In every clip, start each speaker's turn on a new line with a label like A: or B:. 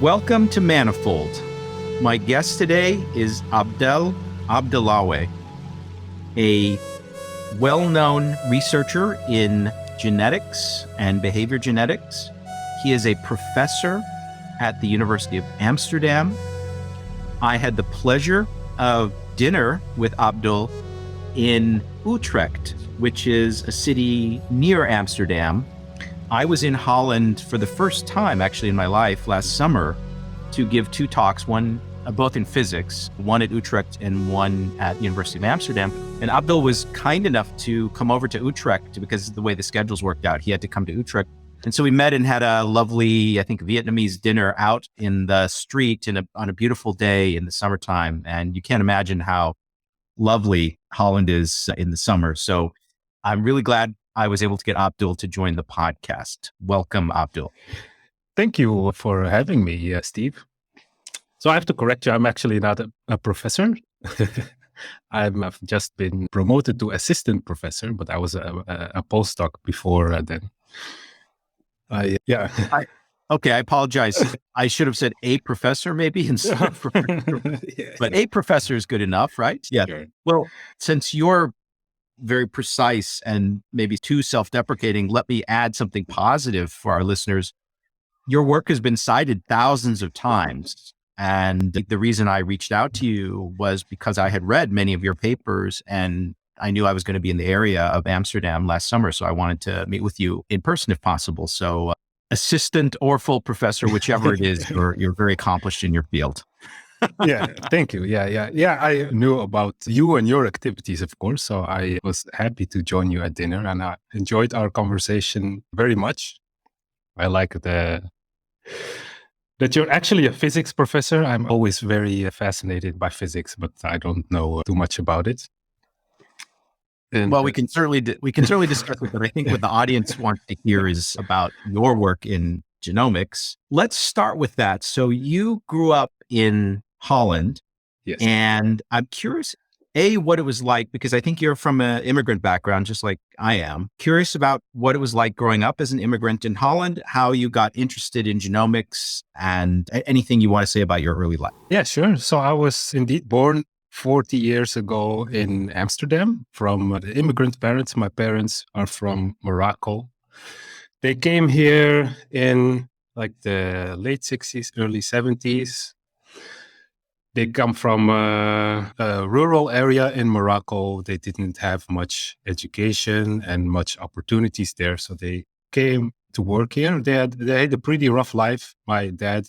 A: Welcome to Manifold. My guest today is Abdel Abdellaoui, a well-known researcher in genetics and behavior genetics. He is a professor at the University of Amsterdam. I had the pleasure of dinner with Abdel in Utrecht, which is a city near Amsterdam. I was in Holland for the first time actually in my life last summer to give two talks, one both in physics, one at Utrecht and one at University of Amsterdam. And Abdel was kind enough to come over to Utrecht because of the way the schedules worked out. He had to come to Utrecht. And so we met and had a lovely, I think, Vietnamese dinner out in the street on a beautiful day in the summertime. And you can't imagine how lovely Holland is in the summer. So I'm really glad I was able to get Abdel to join the podcast. Welcome, Abdel.
B: Thank you for having me, Steve. So I have to correct you. I'm actually not a professor. I've just been promoted to assistant professor, but I was a postdoc before then.
A: I apologize. I should have said a professor maybe instead of but a professor is good enough, right? Yeah.
B: Sure.
A: Well, since you're very precise and maybe too self-deprecating, let me add something positive for our listeners. Your work has been cited thousands of times. And the reason I reached out to you was because I had read many of your papers and I knew I was going to be in the area of Amsterdam last summer. So I wanted to meet with you in person if possible. So assistant or full professor, whichever it is, you're very accomplished in your field.
B: Yeah, thank you. Yeah. I knew about you and your activities, of course. So I was happy to join you at dinner and I enjoyed our conversation very much. I like that you're actually a physics professor. I'm always very fascinated by physics, but I don't know too much about it.
A: And well, we can certainly discuss it, but I think what the audience wants to hear is about your work in genomics. Let's start with that. So you grew up in Holland.
B: Yes.
A: And I'm curious, what it was like, because I think you're from an immigrant background, just like I am. Curious about what it was like growing up as an immigrant in Holland, how you got interested in genomics, and anything you want to say about your early life.
B: Yeah, sure. So I was indeed born 40 years ago in Amsterdam from the immigrant parents. My parents are from Morocco. They came here in like the late 60s, early 70s. They come from a rural area in Morocco. They didn't have much education and much opportunities there. So they came to work here. They had a pretty rough life. My dad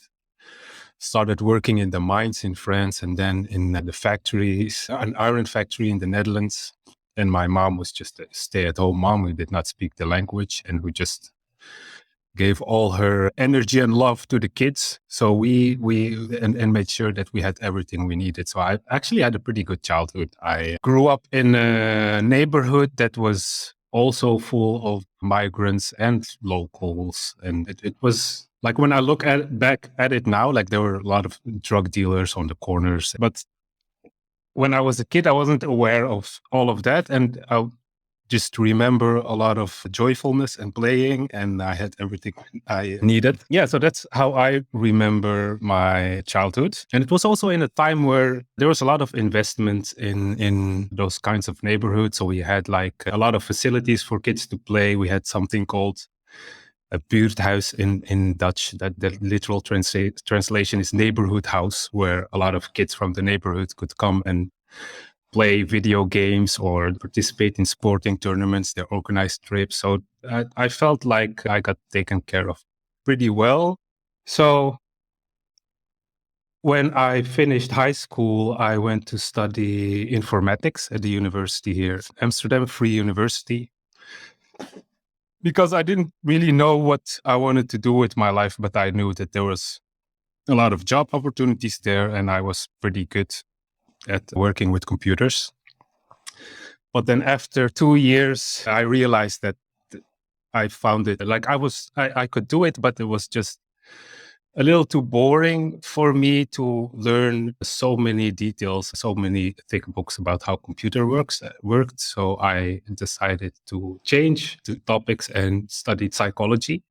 B: started working in the mines in France and then in the factories, an iron factory in the Netherlands. And my mom was just a stay-at-home mom who did not speak the language and who just gave all her energy and love to the kids. So we made sure that we had everything we needed. So I actually had a pretty good childhood. I grew up in a neighborhood that was also full of migrants and locals. And it was like, when I look back at it now, like there were a lot of drug dealers on the corners. But when I was a kid, I wasn't aware of all of that. And I just remember a lot of joyfulness and playing, and I had everything I needed. Yeah, so that's how I remember my childhood. And it was also in a time where there was a lot of investment in those kinds of neighborhoods. So we had like a lot of facilities for kids to play. We had something called a buurthuis in Dutch. That the literal translation is neighborhood house, where a lot of kids from the neighborhood could come and play video games or participate in sporting tournaments. They organized trips. So I felt like I got taken care of pretty well. So when I finished high school, I went to study informatics at the university here, Amsterdam Free University, because I didn't really know what I wanted to do with my life, but I knew that there was a lot of job opportunities there and I was pretty good at working with computers. But then after 2 years, I realized that I found it like I could do it, but it was just a little too boring for me to learn so many details, so many thick books about how computer worked. So I decided to change the topics and studied psychology.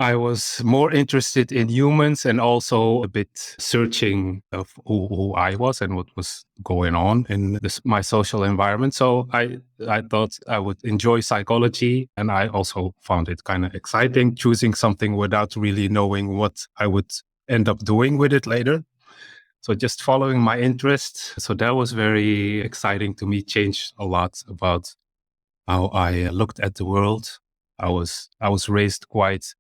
B: I was more interested in humans and also a bit searching of who I was and what was going on in my social environment. So I thought I would enjoy psychology, and I also found it kind of exciting choosing something without really knowing what I would end up doing with it later. So just following my interest. So that was very exciting to me, changed a lot about how I looked at the world. I was raised quite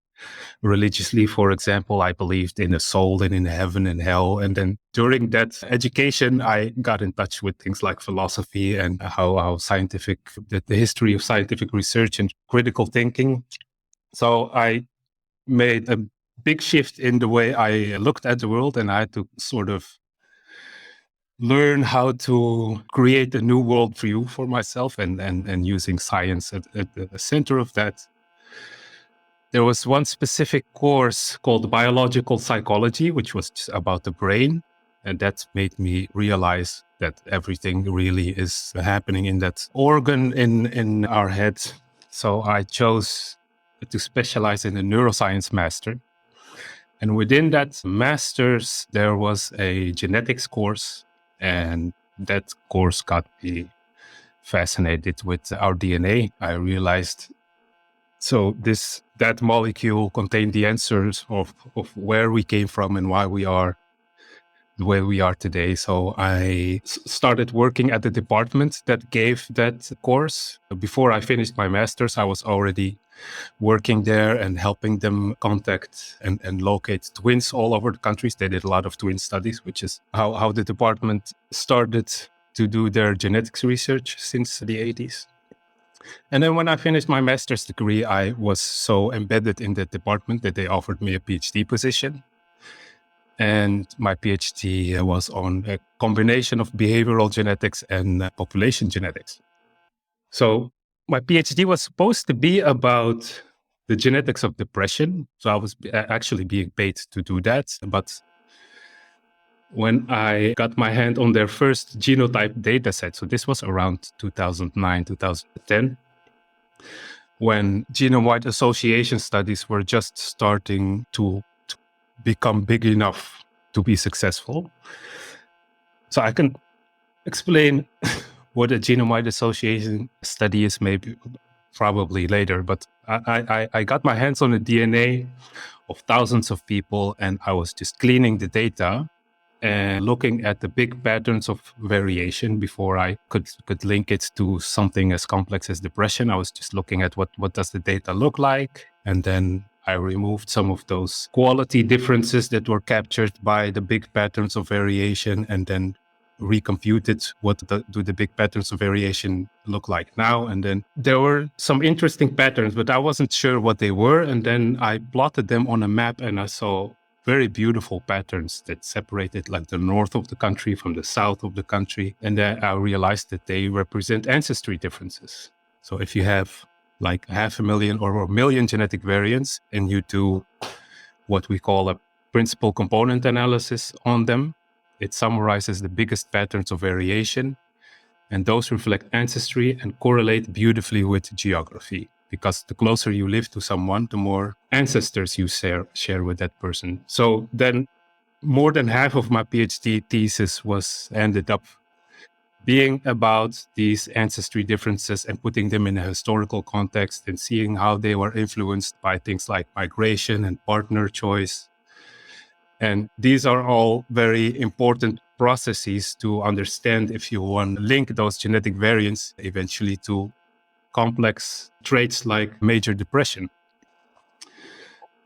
B: religiously. For example, I believed in a soul and in heaven and hell. And then during that education, I got in touch with things like philosophy and how scientific, the history of scientific research and critical thinking. So I made a big shift in the way I looked at the world, and I had to sort of learn how to create a new worldview for myself and using science at the center of that. There was one specific course called biological psychology, which was just about the brain. And that made me realize that everything really is happening in that organ in our head. So I chose to specialize in a neuroscience master. And within that master's, there was a genetics course. And that course got me fascinated with our DNA. I realized that molecule contained the answers of where we came from and why we are the way we are today. So I started working at the department that gave that course. Before I finished my master's, I was already working there and helping them contact and locate twins all over the countries. They did a lot of twin studies, which is how the department started to do their genetics research since the 80s. And then when I finished my master's degree, I was so embedded in that department that they offered me a PhD position. And my PhD was on a combination of behavioral genetics and population genetics. So my PhD was supposed to be about the genetics of depression. So I was actually being paid to do that. But when I got my hand on their first genotype data set, so this was around 2009, 2010, when genome-wide association studies were just starting to become big enough to be successful. So I can explain what a genome-wide association study is probably later, but I got my hands on the DNA of thousands of people, and I was just cleaning the data and looking at the big patterns of variation before I could link it to something as complex as depression. I was just looking at what does the data look like, and then I removed some of those quality differences that were captured by the big patterns of variation, and then recomputed what do the big patterns of variation look like now. And then there were some interesting patterns, but I wasn't sure what they were. And then I plotted them on a map, and I saw very beautiful patterns that separated like the north of the country from the south of the country. And then I realized that they represent ancestry differences. So if you have like 500,000 or 1 million genetic variants, and you do what we call a principal component analysis on them, it summarizes the biggest patterns of variation. And those reflect ancestry and correlate beautifully with geography, because the closer you live to someone, the more ancestors you share with that person. So then more than half of my PhD thesis ended up being about these ancestry differences and putting them in a historical context and seeing how they were influenced by things like migration and partner choice. And these are all very important processes to understand if you want to link those genetic variants eventually to complex traits like major depression.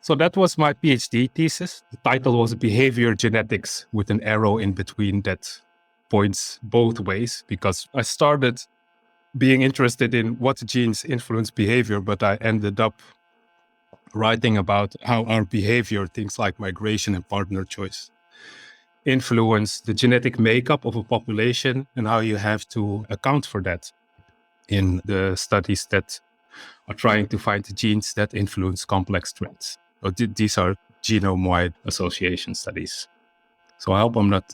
B: So that was my PhD thesis. The title was Behavior Genetics, with an arrow in between that points both ways, because I started being interested in what genes influence behavior, but I ended up writing about how our behavior, things like migration and partner choice, influence the genetic makeup of a population and how you have to account for that in the studies that are trying to find the genes that influence complex traits. So these are genome-wide association studies. So I hope I'm not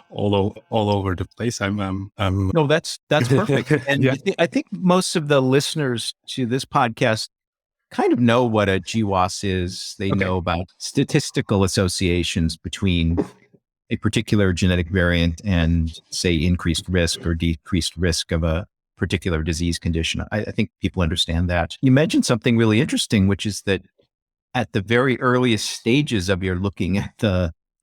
B: all over the place.
A: No, that's perfect. And
B: Yeah.
A: I think most of the listeners to this podcast kind of know what a GWAS is. They know about statistical associations between a particular genetic variant and, say, increased risk or decreased risk of a particular disease condition. I think people understand that. You mentioned something really interesting, which is that at the very earliest stages of your looking at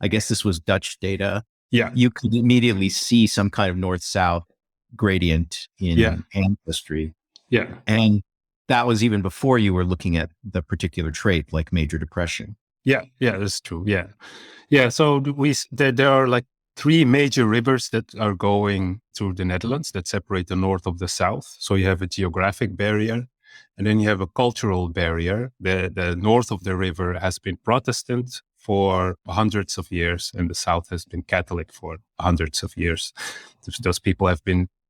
A: I guess this was Dutch data, you could immediately see some kind of north-south gradient in ancestry.
B: Yeah.
A: And that was even before you were looking at the particular trait like major depression.
B: Yeah, that's true. Yeah. So there are like 3 major rivers that are going through the Netherlands that separate the north of the south. So you have a geographic barrier, and then you have a cultural barrier. The north of the river has been Protestant for hundreds of years, and the south has been Catholic for hundreds of years. Those people have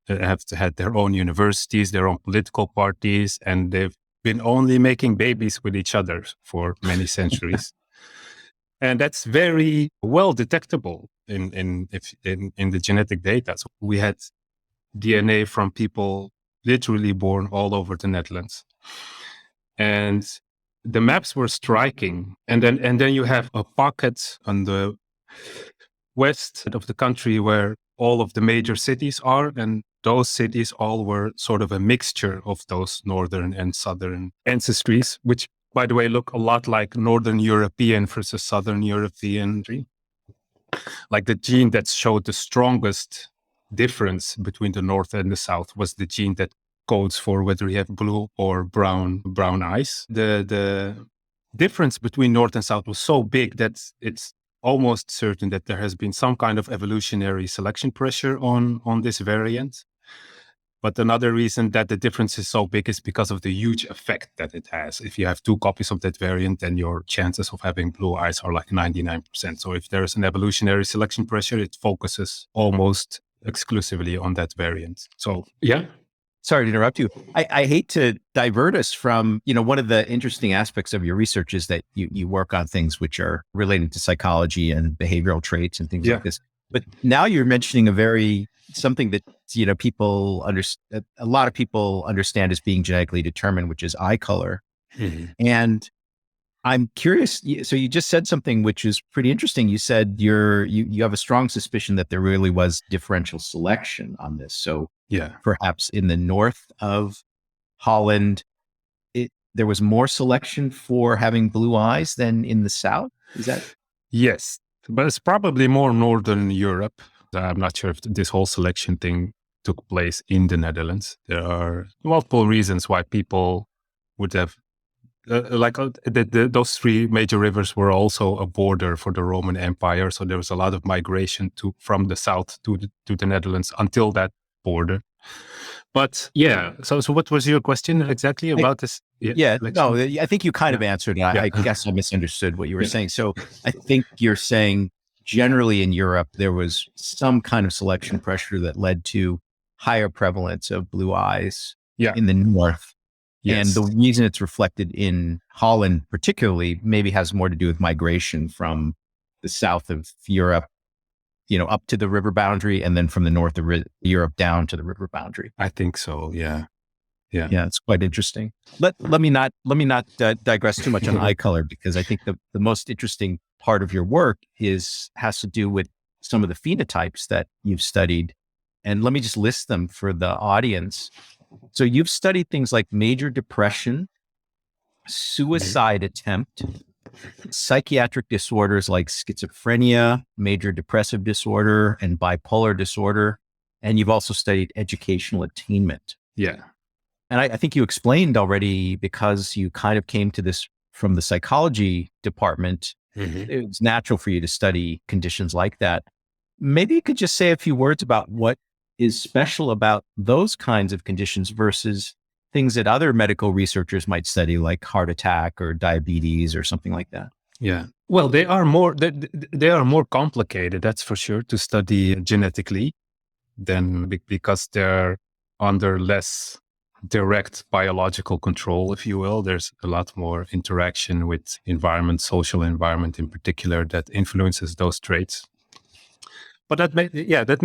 B: had their own universities, their own political parties, and they've been only making babies with each other for many centuries. And that's very well detectable in the genetic data. So we had DNA from people literally born all over the Netherlands. And the maps were striking. And then you have a pocket on the west of the country where all of the major cities are, and those cities all were sort of a mixture of those northern and southern ancestries, which, by the way, look a lot like Northern European versus Southern European. Like the gene that showed the strongest difference between the North and the South was the gene that codes for whether you have blue or brown eyes. The difference between North and South was so big that it's almost certain that there has been some kind of evolutionary selection pressure on this variant. But another reason that the difference is so big is because of the huge effect that it has. If you have 2 copies of that variant, then your chances of having blue eyes are like 99%. So if there is an evolutionary selection pressure, it focuses almost exclusively on that variant. So, yeah.
A: Sorry to interrupt you. I hate to divert us from, one of the interesting aspects of your research is that you work on things which are related to psychology and behavioral traits and things like this. But now you're mentioning something that, a lot of people understand as being genetically determined, which is eye color. Mm-hmm. And I'm curious. So you just said something which is pretty interesting. You said you have a strong suspicion that there really was differential selection on this. So perhaps in the north of Holland, there was more selection for having blue eyes than in the south. Is that?
B: Yes, but it's probably more Northern Europe. I'm not sure if this whole selection thing took place in the Netherlands. There are multiple reasons why people would have those 3 major rivers were also a border for the Roman Empire. So there was a lot of migration from the south to the Netherlands until that border. But so what was your question exactly about this?
A: No, I think you kind of answered it. I guess I misunderstood what you were saying. So I think you're saying generally in Europe, there was some kind of selection pressure that led to higher prevalence of blue eyes in the north. Yes. And the reason it's reflected in Holland particularly maybe has more to do with migration from the south of Europe, up to the river boundary, and then from the north of Europe down to the river boundary.
B: I think so. Yeah.
A: It's quite interesting. Let me not digress too much on eye color, because I think the most interesting part of your work has to do with some of the phenotypes that you've studied. And let me just list them for the audience. So you've studied things like major depression, suicide attempt, psychiatric disorders like schizophrenia, major depressive disorder, and bipolar disorder. And you've also studied educational attainment.
B: Yeah.
A: And I think you explained already, because you kind of came to this from the psychology department. Mm-hmm. It was natural for you to study conditions like that. Maybe you could just say a few words about what is special about those kinds of conditions versus things that other medical researchers might study, like heart attack or diabetes or something like that.
B: Yeah. Well, they are more complicated, that's for sure, to study genetically because they're under less direct biological control, if you will. There's a lot more interaction with environment, social environment in particular, that influences those traits. But that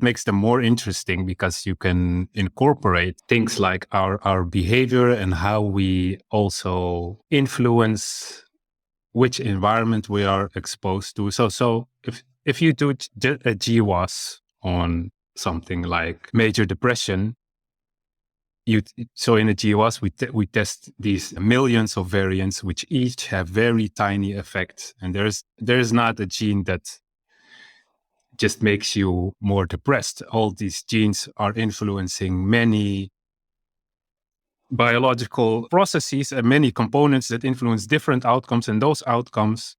B: makes them more interesting, because you can incorporate things like our behavior and how we also influence which environment we are exposed to. So if you do a GWAS on something like major depression, so in a GWAS we test these millions of variants, which each have very tiny effects, and there's not a gene that just makes you more depressed. All these genes are influencing many biological processes and many components that influence different outcomes, and those outcomes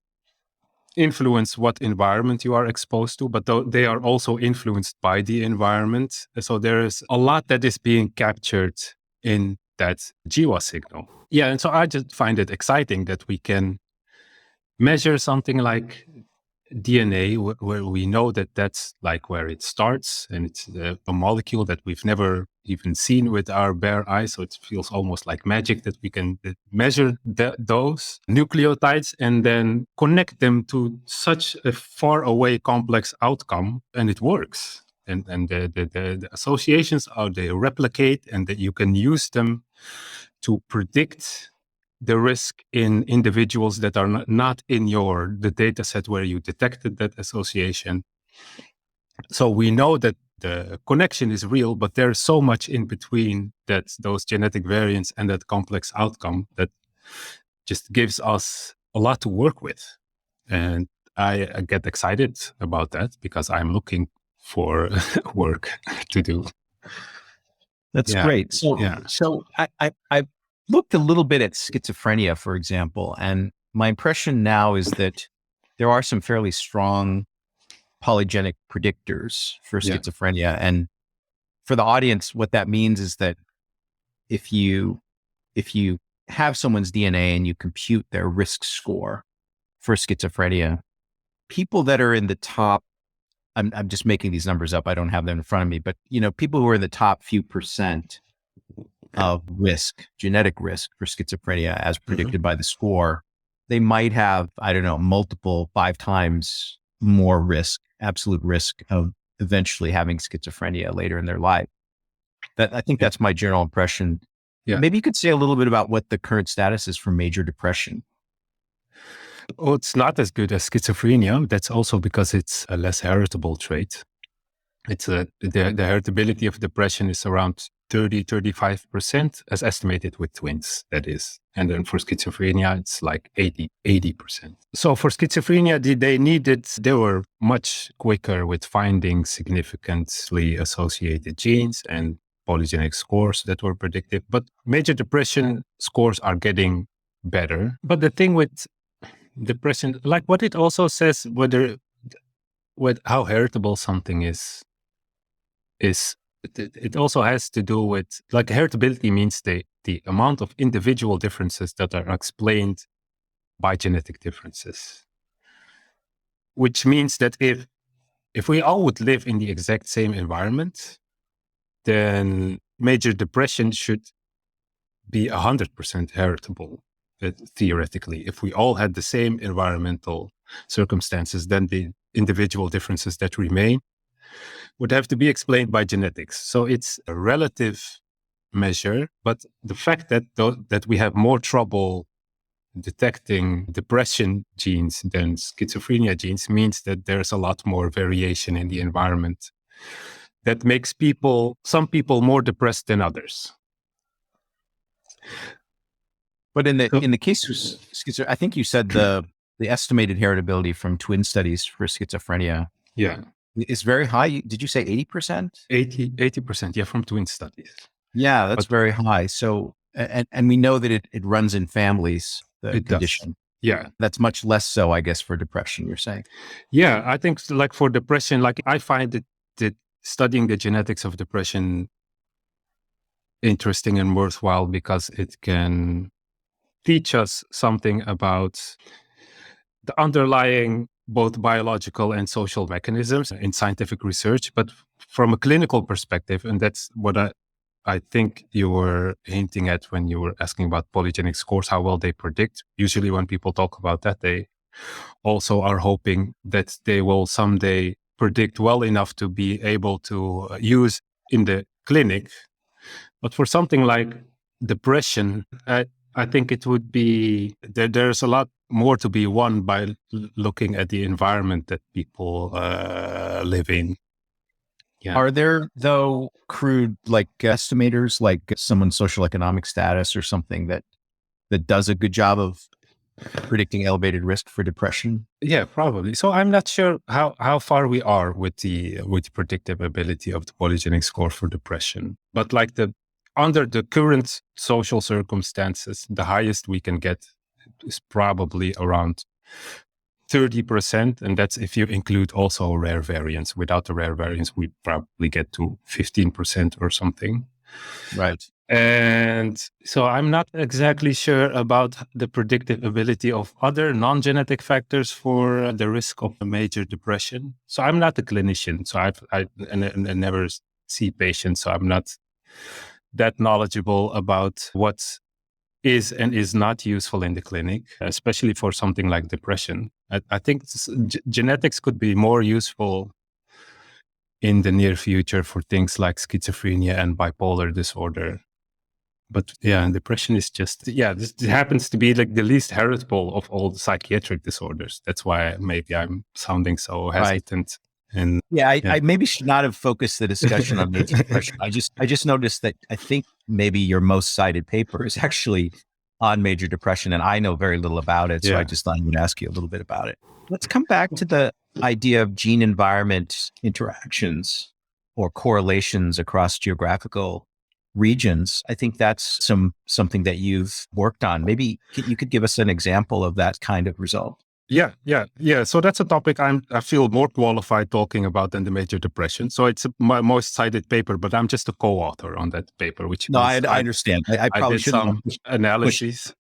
B: influence what environment you are exposed to, but they are also influenced by the environment. So there is a lot that is being captured in that GWAS signal. Yeah, and so I just find it exciting that we can measure something like DNA, where we know that that's like where it starts, and it's a molecule that we've never even seen with our bare eyes. So it feels almost like magic that we can measure those nucleotides and then connect them to such a far away complex outcome, and it works. And the associations they replicate, and that you can use them to predict the risk in individuals that are not in the data set where you detected that association. So we know that the connection is real, but there's so much in between those genetic variants and that complex outcome that just gives us a lot to work with. And I get excited about that because I'm looking for work to do.
A: That's great. So I looked a little bit at schizophrenia, for example, and my impression now is that there are some fairly strong polygenic predictors for schizophrenia. And for the audience, what that means is that if you have someone's DNA and you compute their risk score for schizophrenia, people that are in the top, I'm just making these numbers up, I don't have them in front of me, but people who are in the top few percent of risk, genetic risk for schizophrenia as predicted by the score, they might have, I don't know, multiple 5 times more risk, absolute risk of eventually having schizophrenia later in their life. I think that's my general impression. Yeah. Maybe you could say a little bit about what the current status is for major depression.
B: Oh, it's not as good as schizophrenia. That's also because it's a less heritable trait. It's the heritability of depression is around 35% as estimated with twins, that is. And then for schizophrenia, it's like 80%. So for schizophrenia, they were much quicker with finding significantly associated genes and polygenic scores that were predictive. But major depression scores are getting better. But the thing with depression, like what it also says, how heritable something is it also has to do with, like, heritability means the amount of individual differences that are explained by genetic differences. Which means that if we all would live in the exact same environment, then major depression should be 100% heritable, theoretically. If we all had the same environmental circumstances, then the individual differences that remain would have to be explained by genetics. So it's a relative measure, but the fact that we have more trouble detecting depression genes than schizophrenia genes means that there's a lot more variation in the environment that makes some people more depressed than others.
A: But in the case of schizophrenia, I think you said the estimated heritability from twin studies for schizophrenia is very high. Did you say 80%?
B: 80%, yeah, from twin studies.
A: Yeah, that's very high. So, and we know that it runs in families, the condition.
B: Does. Yeah.
A: That's much less so, I guess, for depression, you're saying.
B: Yeah, I think like for depression, like I find that studying the genetics of depression interesting and worthwhile because it can teach us something about the underlying both biological and social mechanisms in scientific research, but from a clinical perspective, and that's what I think you were hinting at when you were asking about polygenic scores, how well they predict. Usually when people talk about that, they also are hoping that they will someday predict well enough to be able to use in the clinic. But for something like depression, I think it would be there's a lot more to be won by looking at the environment that people live in. Yeah.
A: Are there, though, crude like estimators, like someone's social economic status or something that does a good job of predicting elevated risk for depression?
B: Yeah, probably. So I'm not sure how far we are with the predictive ability of the polygenic score for depression. But like under the current social circumstances, the highest we can get is probably around 30%, and that's if you include also rare variants. Without the rare variants, we probably get to 15% or something.
A: Right.
B: And so I'm not exactly sure about the predictive ability of other non-genetic factors for the risk of a major depression. So I'm not a clinician, so I never see patients, so I'm not that knowledgeable about what is and is not useful in the clinic, especially for something like depression. I think genetics could be more useful in the near future for things like schizophrenia and bipolar disorder. But yeah, and depression is just, this happens to be like the least heritable of all the psychiatric disorders. That's why maybe I'm sounding so hesitant. Right. And
A: I maybe should not have focused the discussion on major depression. I just noticed that I think maybe your most cited paper is actually on major depression, and I know very little about it. So I just thought I would ask you a little bit about it. Let's come back to the idea of gene environment interactions or correlations across geographical regions. I think that's something that you've worked on. Maybe you could give us an example of that kind of result.
B: Yeah. So that's a topic I feel more qualified talking about than the major depression. So it's my most cited paper, but I'm just a co-author on that paper. Which
A: I understand. I probably
B: did some analyses.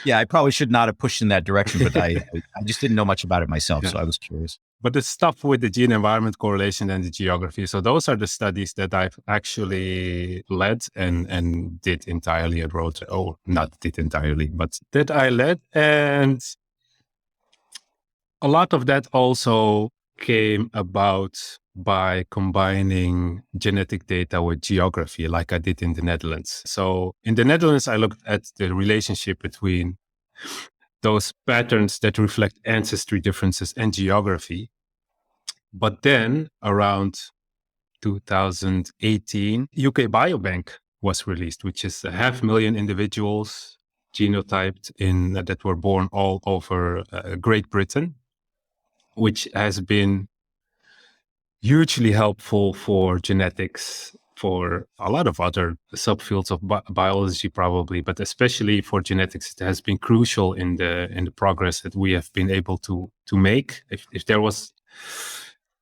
A: Yeah, I probably should not have pushed in that direction, but I just didn't know much about it myself, so I was curious.
B: But the stuff with the gene environment correlation and the geography, so those are the studies that I've actually led and did entirely and wrote, not did entirely, but that I led. And a lot of that also came about by combining genetic data with geography, like I did in the Netherlands. So in the Netherlands, I looked at the relationship between those patterns that reflect ancestry differences and geography. But then around 2018, UK Biobank was released, which is 500,000 individuals genotyped that were born all over Great Britain, which has been hugely helpful for genetics, for a lot of other subfields of biology probably, but especially for genetics, it has been crucial in the progress that we have been able to make. If there was,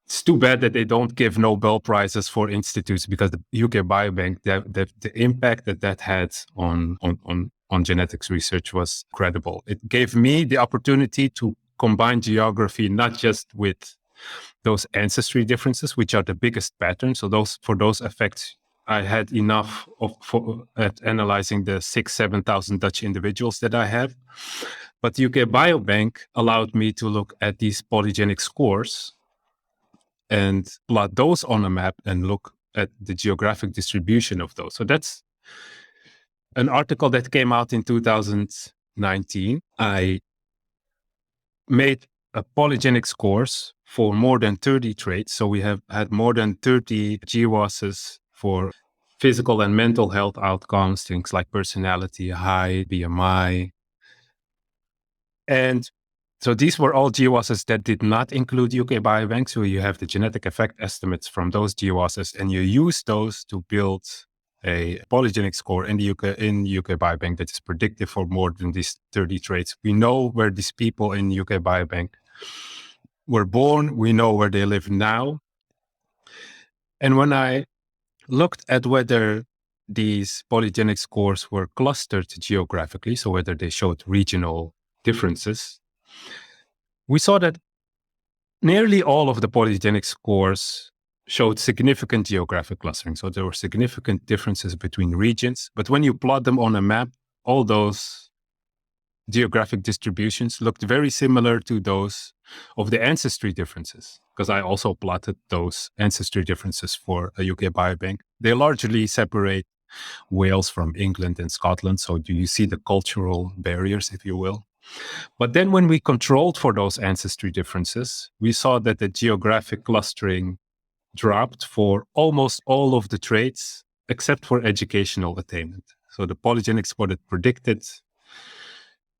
B: it's too bad that they don't give Nobel Prizes for institutes, because the UK Biobank, the impact that had on genetics research was incredible. It gave me the opportunity to combine geography not just with those ancestry differences, which are the biggest patterns. So for those effects, I had enough at analyzing the 6,000-7,000 Dutch individuals that I have. But the UK Biobank allowed me to look at these polygenic scores and plot those on a map and look at the geographic distribution of those. So that's an article that came out in 2019. I made a polygenic scores for more than 30 traits. So we have had more than 30 GWASs for physical and mental health outcomes, things like personality, height, BMI. And so these were all GWASs that did not include UK Biobank. So you have the genetic effect estimates from those GWASs, and you use those to build a polygenic score in the UK Biobank that is predictive for more than these 30 traits. We know where these people in UK Biobank were born. We know where they live now. And when I looked at whether these polygenic scores were clustered geographically, so whether they showed regional differences, we saw that nearly all of the polygenic scores showed significant geographic clustering. So there were significant differences between regions. But when you plot them on a map, all those geographic distributions looked very similar to those of the ancestry differences, because I also plotted those ancestry differences for a UK biobank. They largely separate Wales from England and Scotland. So do you see the cultural barriers, if you will? But then when we controlled for those ancestry differences, we saw that the geographic clustering dropped for almost all of the traits except for educational attainment. So the polygenic score that predicted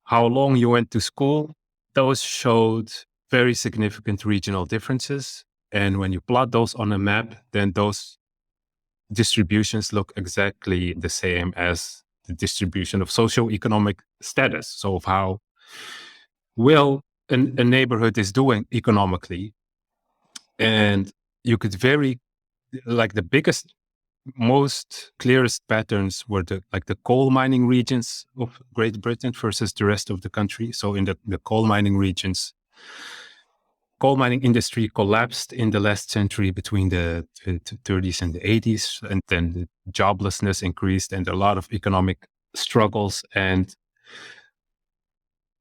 B: how long you went to school, those showed very significant regional differences. And when you plot those on a map, then those distributions look exactly the same as the distribution of socioeconomic status. So of how well a neighborhood is doing economically. And you could the biggest, most clearest patterns were the coal mining regions of Great Britain versus the rest of the country. So in the coal mining regions, coal mining industry collapsed in the last century between the 30s and the 80s, and then the joblessness increased and a lot of economic struggles, and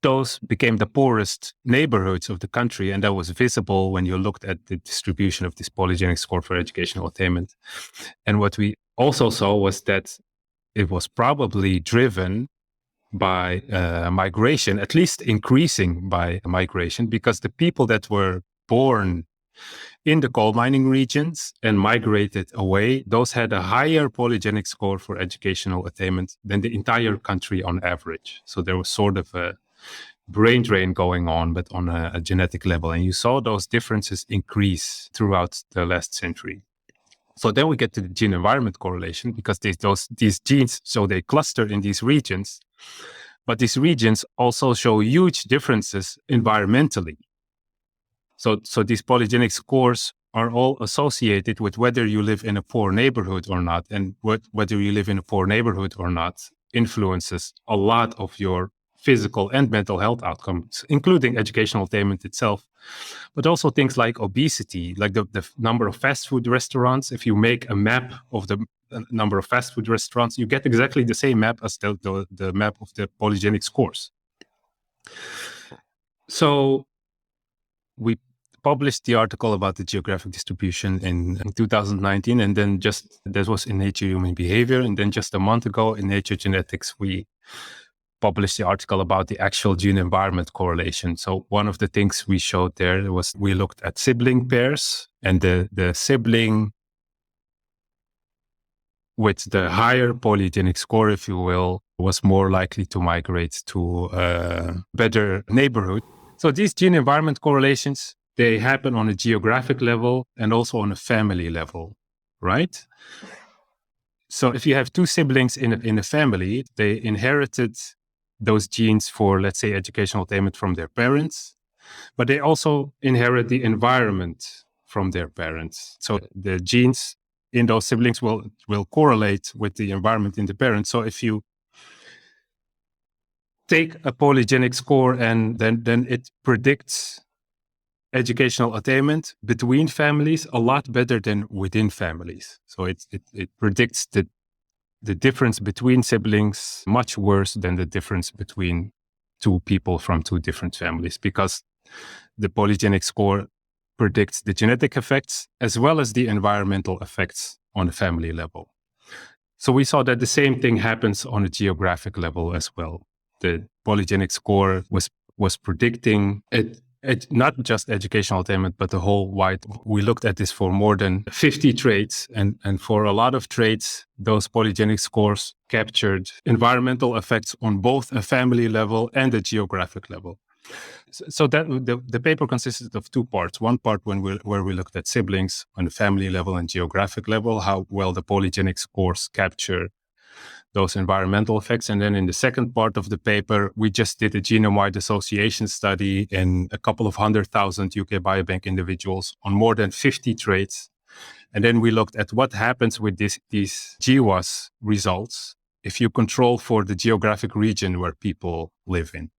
B: those became the poorest neighborhoods of the country. And that was visible when you looked at the distribution of this polygenic score for educational attainment. And what we also saw was that it was probably driven by migration, at least increasing by migration, because the people that were born in the coal mining regions and migrated away, those had a higher polygenic score for educational attainment than the entire country on average. So there was sort of a brain drain going on, but on a genetic level. And you saw those differences increase throughout the last century. So then we get to the gene-environment correlation, because these genes, so they cluster in these regions, but these regions also show huge differences environmentally. So these polygenic scores are all associated with whether you live in a poor neighborhood or not, and whether you live in a poor neighborhood or not influences a lot of your physical and mental health outcomes, including educational attainment itself, but also things like obesity, like the number of fast food restaurants. If you make a map of the number of fast food restaurants, you get exactly the same map as the map of the polygenic scores. So we published the article about the geographic distribution in 2019, and then that was in Nature Human Behavior. And then just a month ago in Nature Genetics, we published the article about the actual gene-environment correlation. So one of the things we showed there was we looked at sibling pairs, and the sibling with the higher polygenic score, if you will, was more likely to migrate to a better neighborhood. So these gene-environment correlations, they happen on a geographic level and also on a family level, right? So if you have two siblings in a family, they inherited those genes for, let's say, educational attainment from their parents, but they also inherit the environment from their parents. So the genes in those siblings will correlate with the environment in the parents. So if you take a polygenic score and then it predicts educational attainment between families a lot better than within families. So it predicts the difference between siblings much worse than the difference between two people from two different families, because the polygenic score predicts the genetic effects as well as the environmental effects on a family level. So we saw that the same thing happens on a geographic level as well. The polygenic score was predicting it not just educational attainment, but the whole wide. We looked at this for more than 50 traits, and for a lot of traits, those polygenic scores captured environmental effects on both a family level and a geographic level. So that the paper consisted of two parts. One part where we looked at siblings on the family level and geographic level, how well the polygenic scores capture those environmental effects. And then in the second part of the paper, we just did a genome-wide association study in a couple of 100,000 UK biobank individuals on more than 50 traits. And then we looked at what happens with these GWAS results if you control for the geographic region where people live in.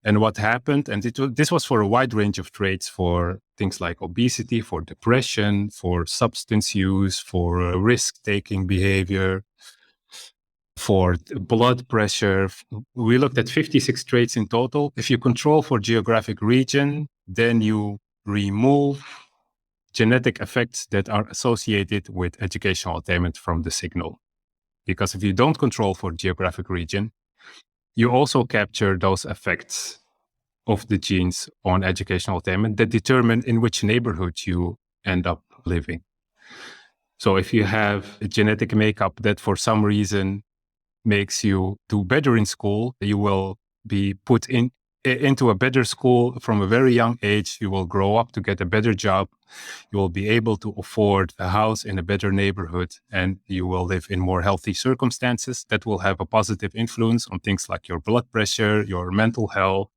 B: And what happened, and this was for a wide range of traits, for things like obesity, for depression, for substance use, for risk-taking behavior. for blood pressure. We looked at 56 traits in total. If you control for geographic region, then you remove genetic effects that are associated with educational attainment from the signal. Because if you don't control for geographic region, you also capture those effects of the genes on educational attainment that determine in which neighborhood you end up living. So if you have a genetic makeup that for some reason makes you do better in school, you will be put into a better school from a very young age. You will grow up to get a better job. You will be able to afford a house in a better neighborhood, and you will live in more healthy circumstances that will have a positive influence on things like your blood pressure, your mental health,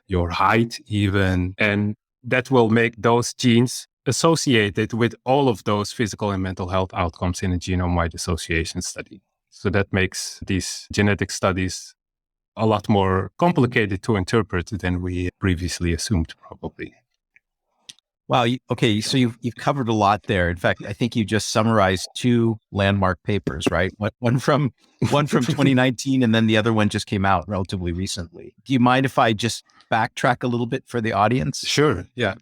B: your height even. And that will make those genes associated with all of those physical and mental health outcomes in a genome-wide association study. So that makes these genetic studies a lot more complicated to interpret than we previously assumed, probably.
A: Wow. Okay. So you've covered a lot there. In fact, I think you just summarized two landmark papers, right? One from 2019, and then the other one just came out relatively recently. Do you mind if I just backtrack a little bit for the audience?
B: Sure. Yeah.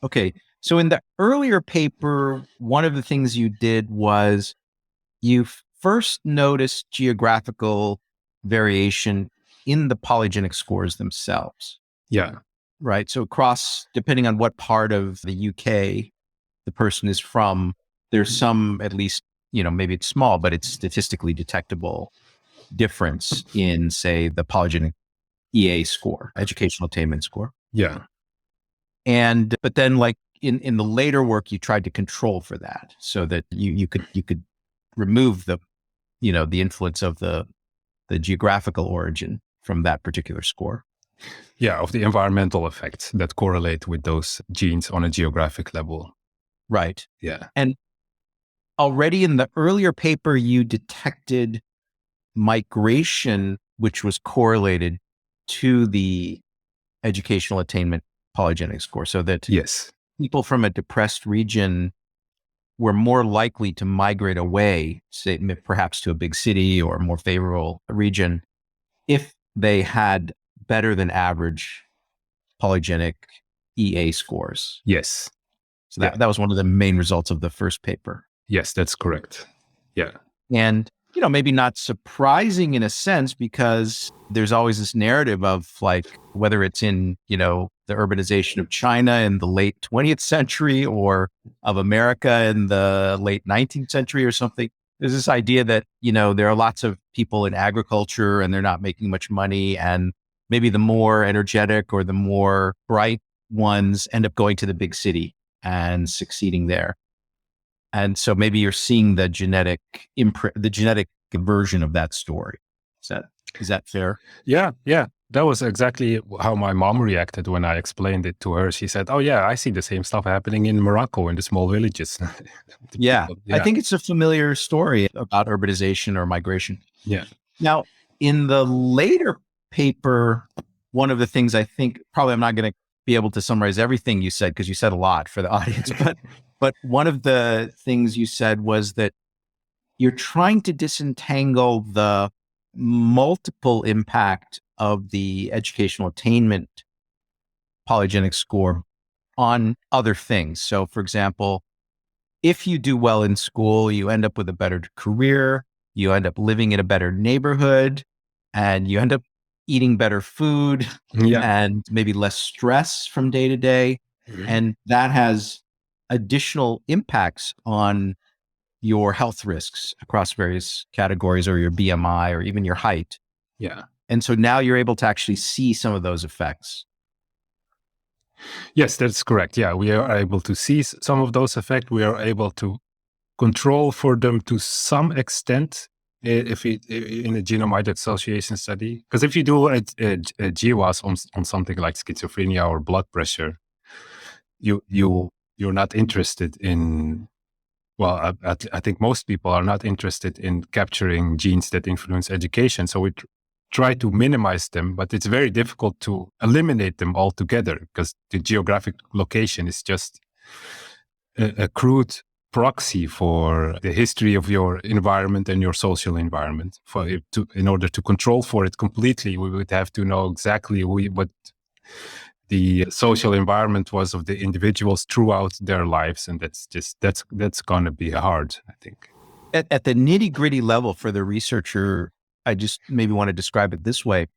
A: Okay. So in the earlier paper, one of the things you did was you first noticed geographical variation in the polygenic scores themselves.
B: Yeah.
A: Right. So across, depending on what part of the UK the person is from, there's some, at least, maybe it's small, but it's statistically detectable difference in, say, the polygenic EA score, educational attainment score.
B: Yeah.
A: But then like in the later work, you tried to control for that so that you could remove the influence of the geographical origin from that particular score.
B: Yeah, of the environmental effects that correlate with those genes on a geographic level.
A: Right.
B: Yeah.
A: And already in the earlier paper, you detected migration, which was correlated to the educational attainment polygenic score, so that
B: yes,
A: people from a depressed region were more likely to migrate away, say, perhaps to a big city or a more favorable region, if they had better than average polygenic EA scores.
B: Yes.
A: So that was one of the main results of the first paper.
B: Yes, that's correct. Yeah.
A: And, maybe not surprising in a sense, because there's always this narrative of like, whether it's in, the urbanization of China in the late 20th century or of America in the late 19th century or something. There's this idea that, there are lots of people in agriculture and they're not making much money. And maybe the more energetic or the more bright ones end up going to the big city and succeeding there. And so maybe you're seeing the genetic version of that story. Is that fair?
B: Yeah. That was exactly how my mom reacted when I explained it to her. She said, "Oh yeah, I see the same stuff happening in Morocco in the small villages."
A: Yeah. I think it's a familiar story about urbanization or migration.
B: Yeah.
A: Now, in the later paper, one of the things I think, probably I'm not going to be able to summarize everything you said because you said a lot for the audience, but one of the things you said was that you're trying to disentangle the multiple impact of the educational attainment polygenic score on other things. So for example, if you do well in school, you end up with a better career, you end up living in a better neighborhood, and you end up eating better food and maybe less stress from day to day. Mm-hmm. And that has additional impacts on your health risks across various categories, or your BMI, or even your height.
B: Yeah.
A: And so now you're able to actually see some of those effects.
B: Yes, that's correct. Yeah, we are able to see some of those effects. We are able to control for them to some extent if in a genome-wide association study. Because if you do a GWAS on something like schizophrenia or blood pressure, you're not interested in. Well, I think most people are not interested in capturing genes that influence education. So we try to minimize them, but it's very difficult to eliminate them altogether because the geographic location is just a crude proxy for the history of your environment and your social environment. In order to control for it completely, we would have to know exactly what the social environment was of the individuals throughout their lives, and that's going to be hard, I think.
A: At the nitty-gritty level for the researcher, I just maybe want to describe it this way.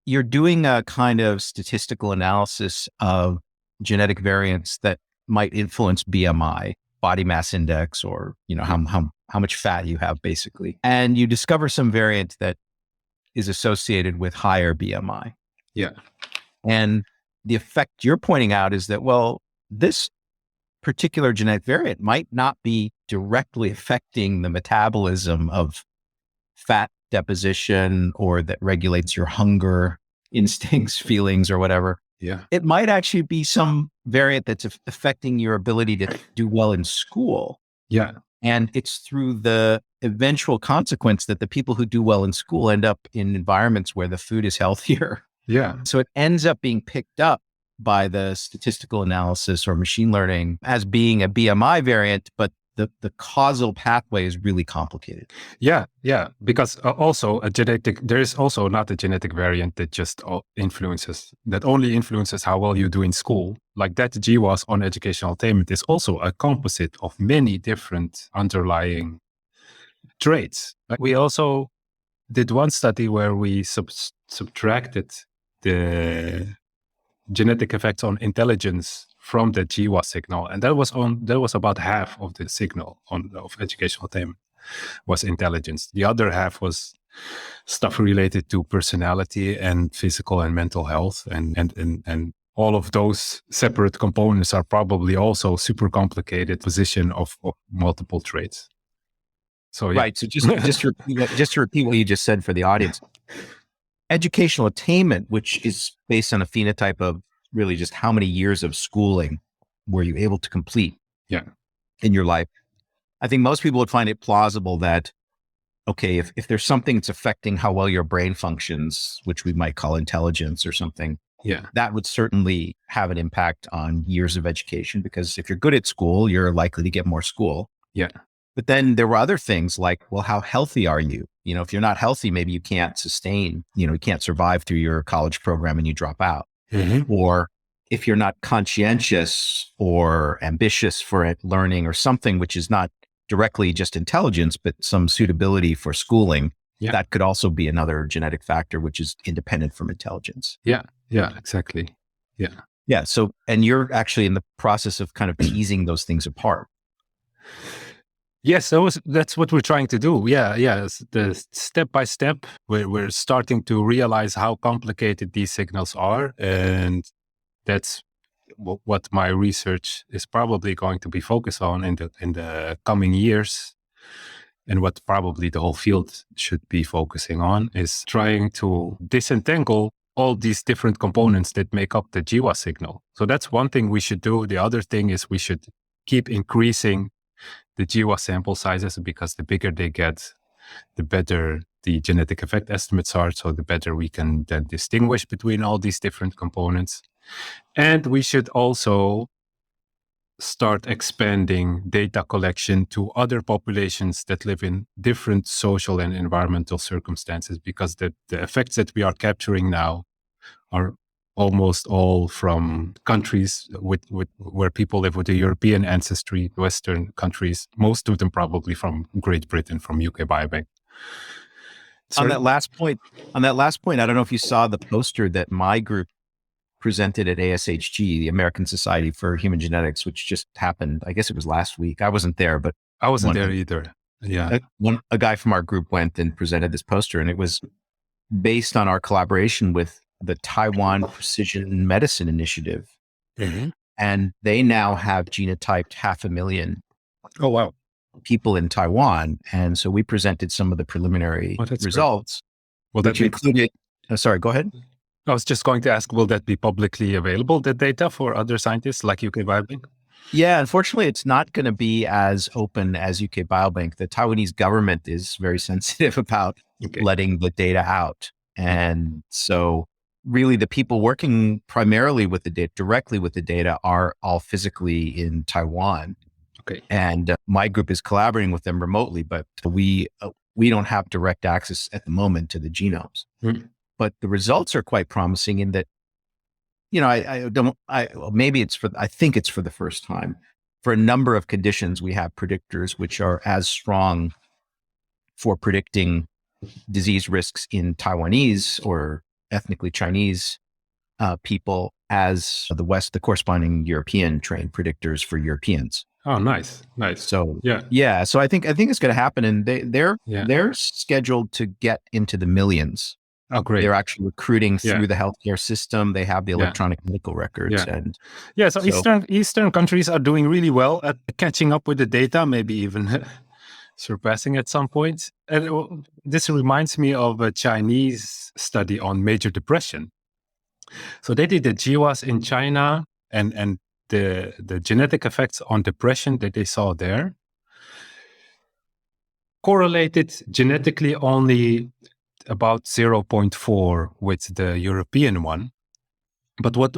A: You're doing a kind of statistical analysis of genetic variants that might influence BMI, body mass index, or how much fat you have, basically. And you discover some variant that is associated with higher BMI.
B: Yeah.
A: And the effect you're pointing out is that, well, this particular genetic variant might not be directly affecting the metabolism of fat deposition, or that regulates your hunger instincts, feelings, or whatever.
B: Yeah.
A: It might actually be some variant that's affecting your ability to do well in school.
B: Yeah.
A: And it's through the eventual consequence that the people who do well in school end up in environments where the food is healthier.
B: Yeah.
A: So it ends up being picked up by the statistical analysis or machine learning as being a BMI variant, but the causal pathway is really complicated.
B: Yeah, because there is also not a genetic variant that just only influences how well you do in school. Like that GWAS on educational attainment is also a composite of many different underlying traits. We also did one study where we subtracted the genetic effects on intelligence from the GWAS signal, and that was about half of the signal of educational attainment was intelligence. The other half was stuff related to personality and physical and mental health, and all of those separate components are probably also super complicated position of multiple traits. So yeah.
A: Right. So just to repeat what you just said for the audience. Educational attainment, which is based on a phenotype of really just how many years of schooling were you able to complete in your life. I think most people would find it plausible that, okay, if there's something that's affecting how well your brain functions, which we might call intelligence or something, that would certainly have an impact on years of education, because if you're good at school, you're likely to get more school.
B: Yeah.
A: But then there were other things like, well, how healthy are you? If you're not healthy, maybe you can't sustain, you can't survive through your college program and you drop out.
B: Mm-hmm.
A: Or if you're not conscientious or ambitious for learning or something, which is not directly just intelligence, but some suitability for schooling, that could also be another genetic factor, which is independent from intelligence.
B: Yeah, exactly. Yeah.
A: Yeah. So, and you're actually in the process of kind of teasing those things apart.
B: Yes, that's what we're trying to do. Yeah. The step by step, we're starting to realize how complicated these signals are, and that's what my research is probably going to be focused on in the coming years, and what probably the whole field should be focusing on is trying to disentangle all these different components that make up the GWAS signal. So that's one thing we should do. The other thing is we should keep increasing the GWAS sample sizes, because the bigger they get, the better the genetic effect estimates are. So the better we can then distinguish between all these different components. And we should also start expanding data collection to other populations that live in different social and environmental circumstances, because the effects that we are capturing now are almost all from countries where people live with a European ancestry, Western countries, most of them probably from Great Britain, from UK Biobank.
A: On that last point, I don't know if you saw the poster that my group presented at ASHG, the American Society for Human Genetics, which just happened. I guess it was last week. I wasn't there, but
B: I wasn't there either. Yeah.
A: A guy from our group went and presented this poster, and it was based on our collaboration with the Taiwan Precision Medicine Initiative.
B: Mm-hmm.
A: And they now have genotyped 500,000
B: Oh, wow.
A: people in Taiwan. And so we presented some of the preliminary results.
B: Well, that
A: included, sorry, go ahead.
B: I was just going to ask, will that be publicly available, the data, for other scientists like UK Biobank?
A: Yeah, unfortunately, it's not going to be as open as UK Biobank. The Taiwanese government is very sensitive about letting the data out. And so really the people working primarily with the data, directly with the data, are all physically in Taiwan.
B: Okay.
A: And my group is collaborating with them remotely, but we don't have direct access at the moment to the genomes. But the results are quite promising in that, I think it's for the first time. For a number of conditions, we have predictors which are as strong for predicting disease risks in Taiwanese or ethnically Chinese people as the corresponding European trained predictors for Europeans.
B: Oh, nice.
A: So yeah. So I think it's going to happen, and they're scheduled to get into the millions.
B: Oh, great.
A: They're actually recruiting through the healthcare system. They have the electronic medical records.
B: So Eastern countries are doing really well at catching up with the data, maybe even surpassing at some point. And this reminds me of a Chinese study on major depression. So they did the GWAS in China, and the genetic effects on depression that they saw there correlated genetically only about 0.4 with the European one. But what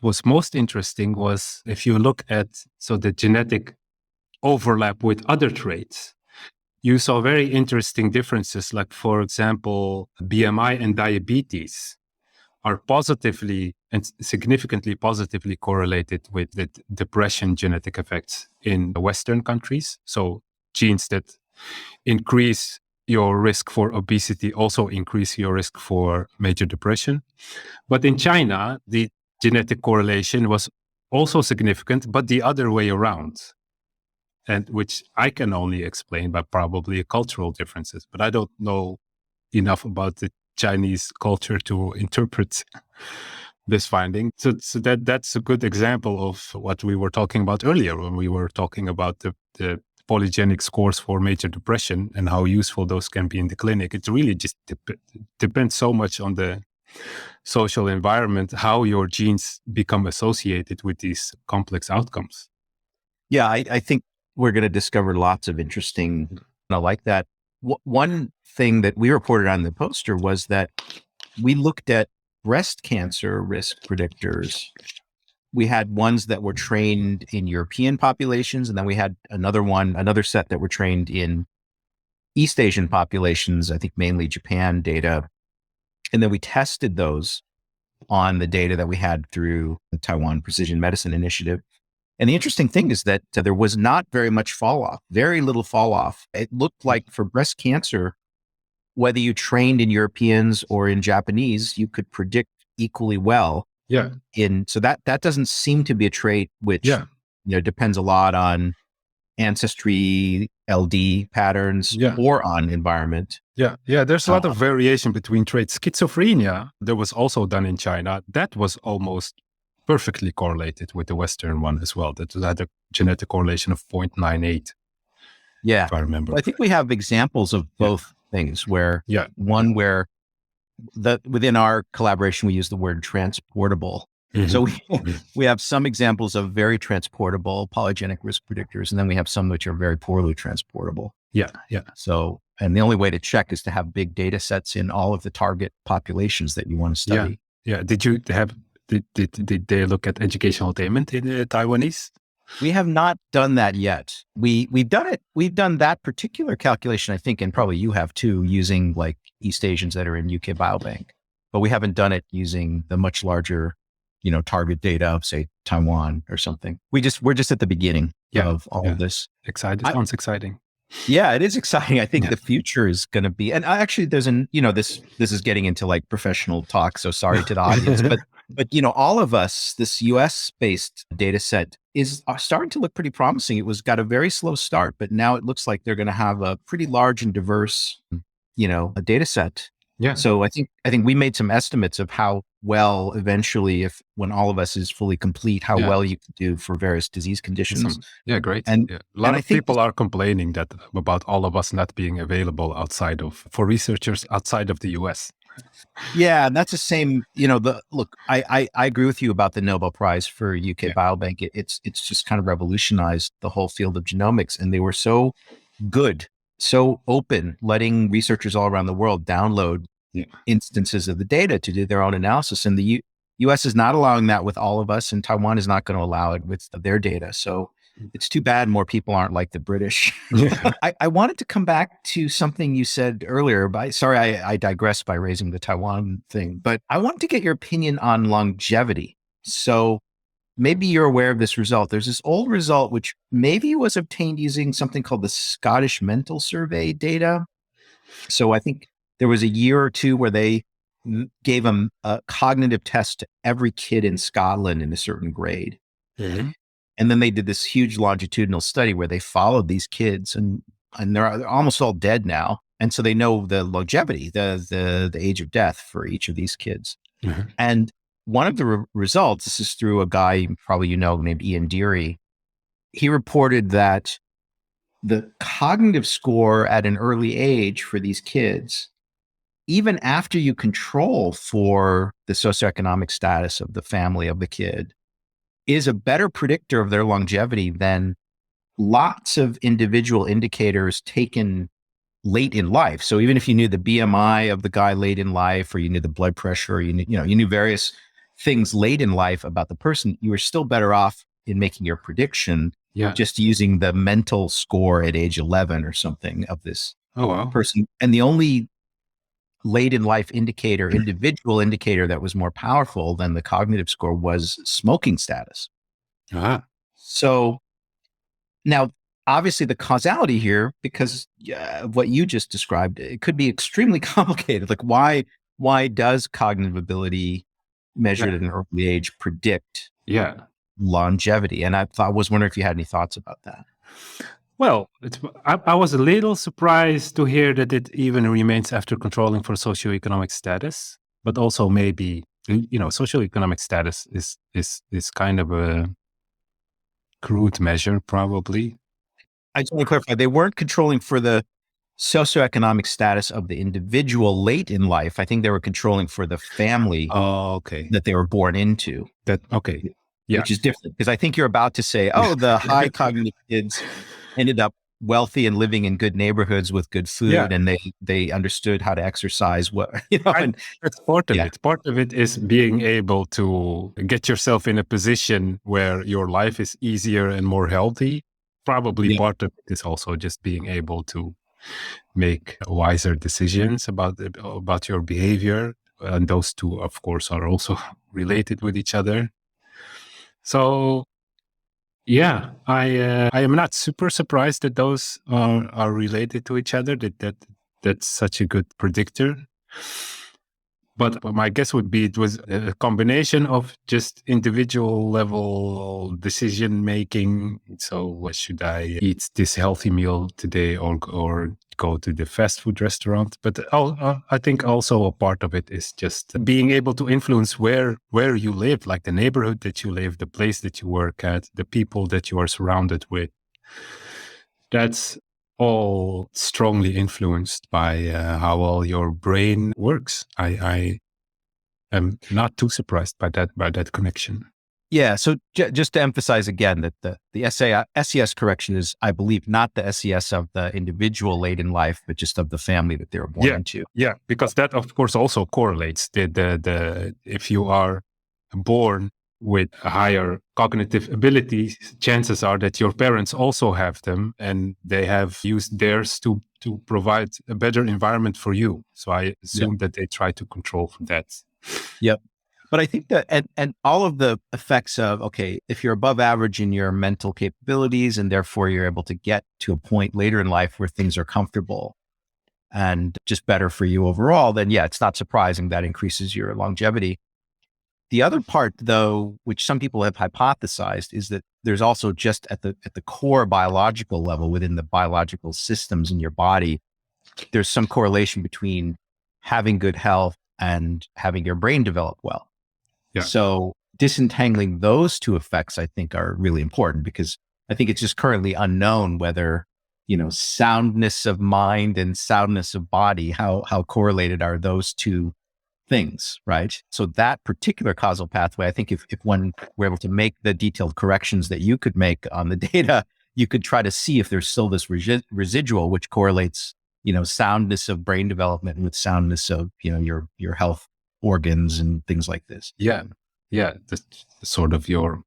B: was most interesting was if you look at the genetic overlap with other traits, you saw very interesting differences. Like, for example, BMI and diabetes are positively and significantly positively correlated with the depression genetic effects in the Western countries. So genes that increase your risk for obesity also increase your risk for major depression. But in China, the genetic correlation was also significant, but the other way around. And which I can only explain by probably cultural differences, but I don't know enough about the Chinese culture to interpret this finding. So that's a good example of what we were talking about earlier when we were talking about the polygenic scores for major depression and how useful those can be in the clinic. It really just depends so much on the social environment, how your genes become associated with these complex outcomes.
A: Yeah, I think we're going to discover lots of interesting, like that. One thing that we reported on the poster was that we looked at breast cancer risk predictors. We had ones that were trained in European populations, and then we had another set that were trained in East Asian populations, I think mainly Japan data. And then we tested those on the data that we had through the Taiwan Precision Medicine Initiative. And the interesting thing is that there was not very much fall off, very little fall off. It looked like for breast cancer, whether you trained in Europeans or in Japanese, you could predict equally well.
B: Yeah.
A: So that doesn't seem to be a trait which depends a lot on ancestry, LD patterns, or on environment.
B: Yeah. There's a lot of variation between traits. Schizophrenia, that was also done in China. That was almost perfectly correlated with the Western one as well. That had a genetic correlation of 0.98.
A: Yeah,
B: if I remember.
A: Well, I think we have examples of both things where one where within our collaboration, we use the word transportable. Mm-hmm. So we have some examples of very transportable polygenic risk predictors, and then we have some which are very poorly transportable.
B: Yeah.
A: So, and the only way to check is to have big data sets in all of the target populations that you want to study.
B: Yeah. Did they look at educational attainment in Taiwanese?
A: We have not done that yet. We've done it. We've done that particular calculation, I think, and probably you have too, using like East Asians that are in UK Biobank. But we haven't done it using the much larger, target data of, say, Taiwan or something. We're just at the beginning of all of this.
B: Exciting. Sounds exciting.
A: Yeah, it is exciting. I think the future is going to be, and actually there's this is getting into like professional talk. So sorry to the audience, but all of us, this US based data set is starting to look pretty promising. It got a very slow start, but now it looks like they're going to have a pretty large and diverse, a data set.
B: Yeah.
A: So I think we made some estimates of how well eventually, when all of us is fully complete, how well you can do for various disease conditions.
B: Great.
A: And
B: a lot of people are complaining about all of us not being available for researchers outside of the US.
A: Yeah, and that's the same. I agree with you about the Nobel Prize for UK Biobank. It's just kind of revolutionized the whole field of genomics, and they were so good, so open, letting researchers all around the world download instances of the data to do their own analysis. And the US is not allowing that with all of us, and Taiwan is not going to allow it with their data. So It's too bad more people aren't like the British.
B: Yeah.
A: I wanted to come back to something you said earlier. Sorry, I digressed by raising the Taiwan thing, but I wanted to get your opinion on longevity. So maybe you're aware of this result. There's this old result, which maybe was obtained using something called the Scottish Mental Survey data. So I think there was a year or two where they gave a cognitive test to every kid in Scotland in a certain grade.
B: Mm-hmm.
A: And then they did this huge longitudinal study where they followed these kids, and they're almost all dead now. And so they know the longevity, the age of death for each of these kids.
B: Mm-hmm.
A: And one of the results, this is through a guy probably you know named Ian Deary. He reported that the cognitive score at an early age for these kids, even after you control for the socioeconomic status of the family of the kid, is a better predictor of their longevity than lots of individual indicators taken late in life. So even if you knew the BMI of the guy late in life, or you knew the blood pressure, or you knew various things late in life about the person, you were still better off in making your prediction just using the mental score at age 11 or something of this person. And the only late in life individual indicator that was more powerful than the cognitive score was smoking status. So now, obviously the causality here, because of what you just described, it could be extremely complicated. Like why does cognitive ability measured at an early age predict longevity? And I was wondering if you had any thoughts about that.
B: Well, I was a little surprised to hear that it even remains after controlling for socioeconomic status, but also maybe, socioeconomic status is kind of a crude measure, probably.
A: I just want to clarify, they weren't controlling for the socioeconomic status of the individual late in life. I think they were controlling for the family that they were born into. Which is different, because I think you're about to say, the high cognitive kids ended up wealthy and living in good neighborhoods with good food, and they understood how to exercise.
B: That's part of it. Part of it is being able to get yourself in a position where your life is easier and more healthy. Probably part of it is also just being able to make wiser decisions about your behavior, and those two, of course, are also related with each other. So, I am not super surprised that those are related to each other. That's such a good predictor. But my guess would be it was a combination of just individual level decision making. So, should I eat this healthy meal today or go to the fast food restaurant? But I think also a part of it is just being able to influence where you live, like the neighborhood that you live, the place that you work at, the people that you are surrounded with. That's all strongly influenced by how well your brain works. I am not too surprised by that connection.
A: Yeah. So just to emphasize again that the SES correction is, I believe, not the SES of the individual late in life, but just of the family that they were born into.
B: Yeah, because that of course also correlates. The if you are born with higher cognitive abilities, chances are that your parents also have them, and they have used theirs to provide a better environment for you. So I assume that they try to control for that.
A: Yep. But I think that, and all of the effects of, if you're above average in your mental capabilities, and therefore you're able to get to a point later in life where things are comfortable and just better for you overall, then it's not surprising that increases your longevity. The other part, though, which some people have hypothesized, is that there's also just at the core biological level, within the biological systems in your body, there's some correlation between having good health and having your brain develop well. Yeah. So disentangling those two effects, I think, are really important, because I think it's just currently unknown whether, soundness of mind and soundness of body, how correlated are those two things, right? So that particular causal pathway, I think if one were able to make the detailed corrections that you could make on the data, you could try to see if there's still this residual, which correlates, soundness of brain development with soundness of, your health organs and things like this.
B: Yeah. That's sort of your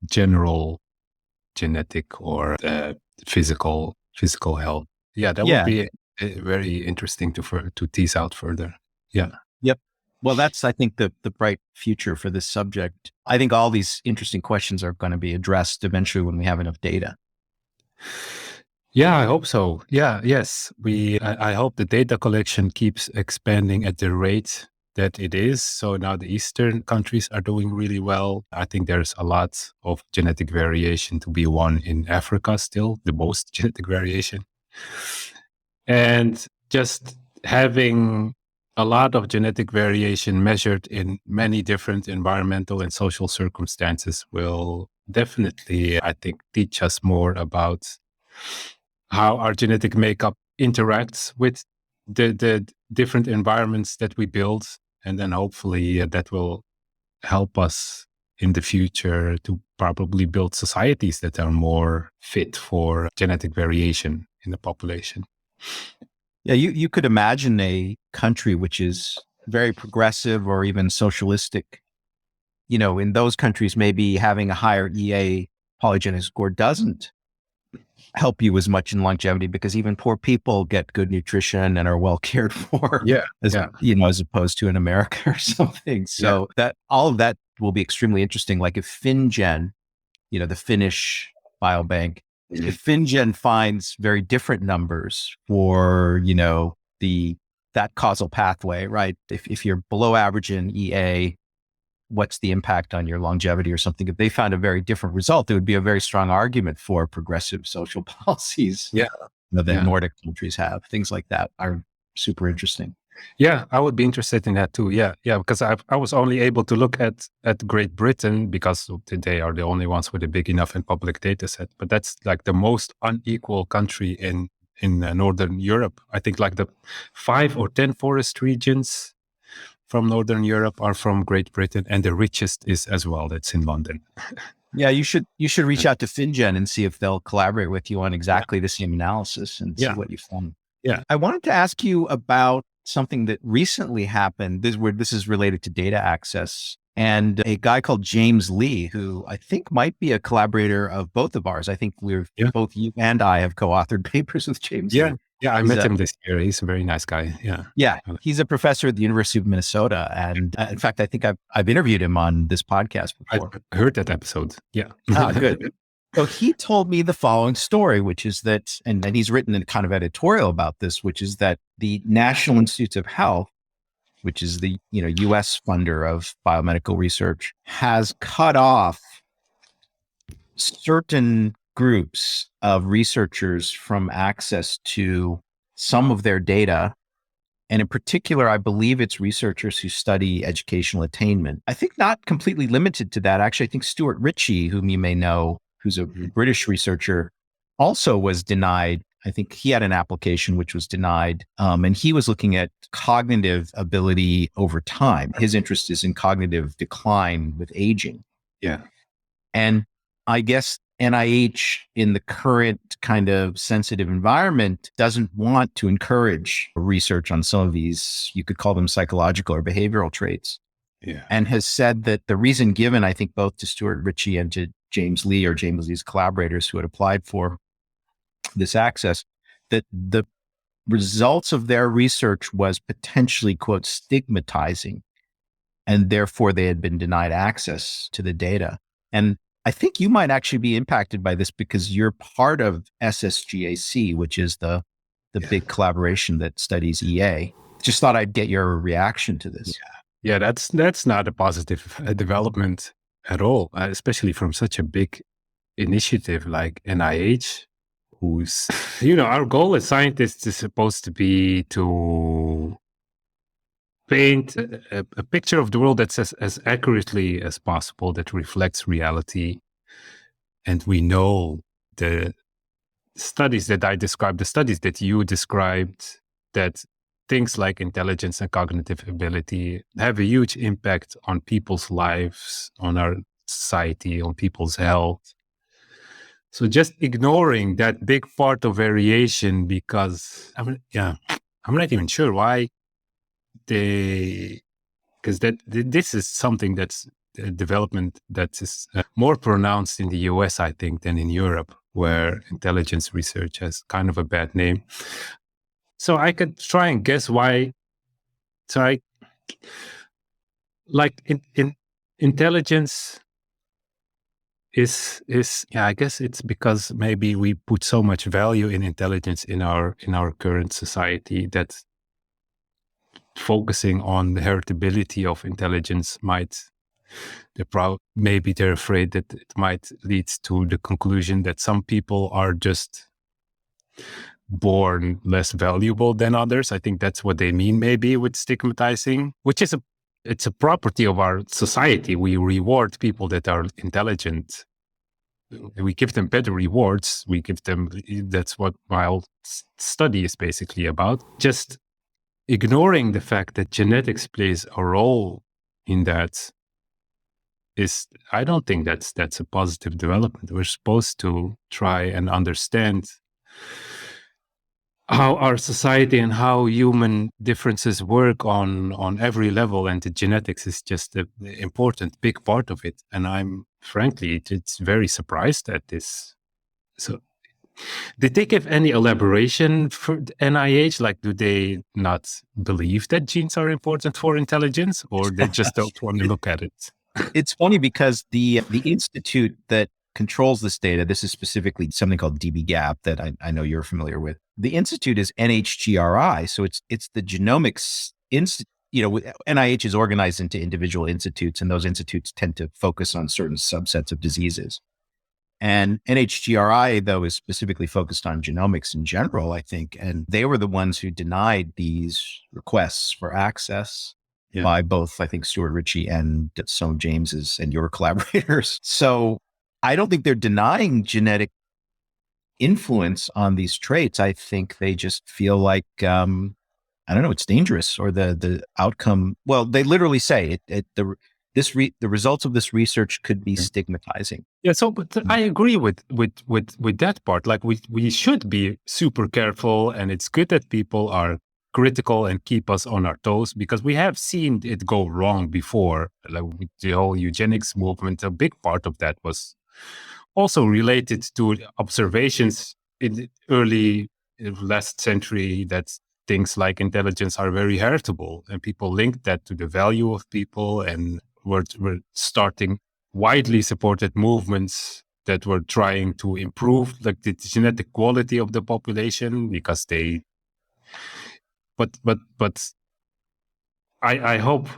B: general genetic or physical health. Yeah, that would
A: Yeah.
B: be very interesting to tease out further. Yeah.
A: Yep. Well, that's, I think, the bright future for this subject. I think all these interesting questions are going to be addressed eventually when we have enough data.
B: Yeah, I hope so. Yeah, yes. I hope the data collection keeps expanding at the rate that it is. So now the Eastern countries are doing really well. I think there's a lot of genetic variation to be won in Africa still, the most genetic variation. And just having a lot of genetic variation measured in many different environmental and social circumstances will definitely, I think, teach us more about how our genetic makeup interacts with the different environments that we build. And then hopefully that will help us in the future to probably build societies that are more fit for genetic variation in the population.
A: Yeah, you could imagine a country which is very progressive or even socialistic. In those countries, maybe having a higher EA polygenic score doesn't help you as much in longevity because even poor people get good nutrition and are well cared for. As opposed to in America or something. So that all of that will be extremely interesting. Like if FinGen, the Finnish biobank, if FinGen finds very different numbers for, that causal pathway, right? If you're below average in EA, what's the impact on your longevity or something? If they found a very different result, there would be a very strong argument for progressive social policies that Nordic countries have. Things like that are super interesting.
B: Yeah, I would be interested in that too. Yeah, because I was only able to look at Great Britain because they are the only ones with a big enough and public data set. But that's like the most unequal country in Northern Europe. I think like the 5 or 10 forest regions from Northern Europe are from Great Britain, and the richest is as well. That's in London.
A: Yeah, you should reach out to FinGen and see if they'll collaborate with you on exactly the same analysis and see what you found.
B: Yeah,
A: I wanted to ask you about something that recently happened. This is related to data access, and a guy called James Lee, who I think might be a collaborator of both of ours. I think both you and I have co-authored papers with James Lee.
B: Yeah, I met him this year. He's a very nice guy. Yeah,
A: he's a professor at the University of Minnesota, and in fact, I think I've interviewed him on this podcast before.
B: I heard that episode. Yeah.
A: Good. So he told me the following story, which is that, and he's written a kind of editorial about this, which is that the National Institutes of Health, which is the U.S. funder of biomedical research, has cut off certain groups of researchers from access to some of their data. And in particular, I believe it's researchers who study educational attainment. I think not completely limited to that. Actually, I think Stuart Ritchie, whom you may know, who's a British researcher, also was denied. I think he had an application which was denied. And he was looking at cognitive ability over time. His interest is in cognitive decline with aging.
B: Yeah.
A: And I guess NIH in the current kind of sensitive environment doesn't want to encourage research on some of these, you could call them psychological or behavioral traits.
B: Yeah.
A: And has said that the reason given, I think both to Stuart Ritchie and to James Lee or James Lee's collaborators who had applied for this access, that the results of their research was potentially, quote, stigmatizing, and therefore they had been denied access to the data. And I think you might actually be impacted by this because you're part of SSGAC, which is the big collaboration that studies EA. Just thought I'd get your reaction to this.
B: Yeah, that's not a positive development at all, especially from such a big initiative like NIH, who's, our goal as scientists is supposed to be to paint a picture of the world that's as accurately as possible, that reflects reality. And we know the studies that I described, the studies that you described, that things like intelligence and cognitive ability have a huge impact on people's lives, on our society, on people's health. So just ignoring that big part of variation, because I'm not even sure why because this is something that's development that is more pronounced in the US, I think, than in Europe, where intelligence research has kind of a bad name. So I could try and guess why. So I like in intelligence is yeah, I guess it's because maybe we put so much value in intelligence in our current society that focusing on the heritability of intelligence maybe they're afraid that it might lead to the conclusion that some people are just born less valuable than others. I think that's what they mean maybe with stigmatizing, which is it's a property of our society. We reward people that are intelligent. We give them better rewards. That's what my whole study is basically about. Just ignoring the fact that genetics plays a role in that I don't think that's a positive development. We're supposed to try and understand how our society and how human differences work on every level, and the genetics is just an important big part of it. And I'm frankly, it's very surprised at this. So did they give any elaboration for NIH? Like, do they not believe that genes are important for intelligence, or they just don't want to look at it?
A: It's funny because the institute that controls this data, this is specifically something called dbGaP that I know you're familiar with. The institute is NHGRI, so it's the genomics institute. NIH is organized into individual institutes, and those institutes tend to focus on certain subsets of diseases. And NHGRI, though, is specifically focused on genomics in general, I think, and they were the ones who denied these requests for access by both, I think, Stuart Ritchie and some James's and your collaborators. So I don't think they're denying genetic influence on these traits. I think they just feel like, I don't know, it's dangerous, or the outcome. Well, they literally say the results of this research could be stigmatizing.
B: Yeah, so but I agree with that part. Like we should be super careful, and it's good that people are critical and keep us on our toes, because we have seen it go wrong before. Like with the whole eugenics movement, a big part of that was also related to observations in the early last century that things like intelligence are very heritable, and people linked that to the value of people, and were starting widely supported movements that were trying to improve like the genetic quality of the population, because they but I hope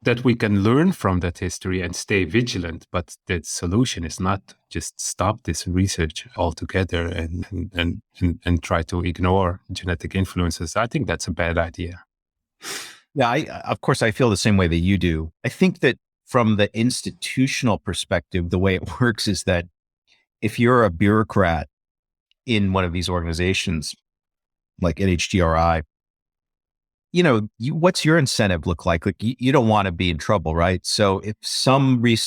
B: that we can learn from that history and stay vigilant. But the solution is not just stop this research altogether and try to ignore genetic influences. I think that's a bad idea.
A: Yeah, of course, I feel the same way that you do. I think that from the institutional perspective, the way it works is that if you're a bureaucrat in one of these organizations, like NHGRI, what's your incentive look like? Like you don't want to be in trouble, right? So if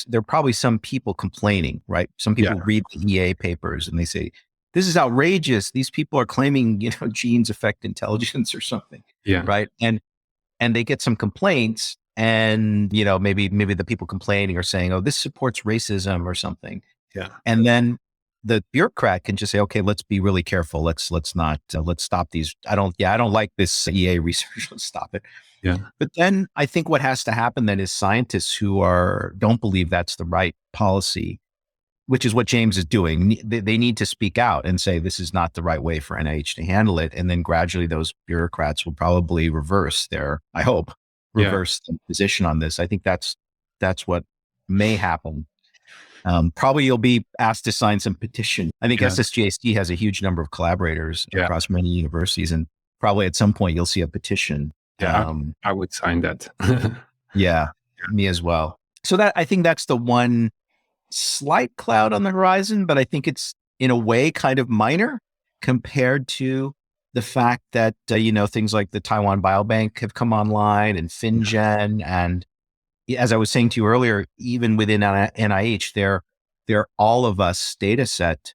A: there are probably some people complaining, right? Some people read the EA papers and they say, this is outrageous. These people are claiming, genes affect intelligence or something.
B: Yeah.
A: Right. And they get some complaints, and, maybe the people complaining are saying, oh, this supports racism or something.
B: Yeah.
A: And then the bureaucrat can just say, okay, let's be really careful. Let's stop these. I don't like this EA research. Let's stop it.
B: Yeah.
A: But then I think what has to happen then is scientists who don't believe that's the right policy, which is what James is doing. They need to speak out and say, this is not the right way for NIH to handle it. And then gradually those bureaucrats will probably reverse their position on this. I think that's what may happen. Probably you'll be asked to sign some petition. I think SSGAC has a huge number of collaborators across many universities, and probably at some point you'll see a petition.
B: Yeah, I would sign that.
A: Yeah, me as well. So I think that's the one slight cloud on the horizon, but I think it's in a way kind of minor compared to the fact that, things like the Taiwan Biobank have come online, and FinGen, and as I was saying to you earlier, even within NIH, their All of Us data set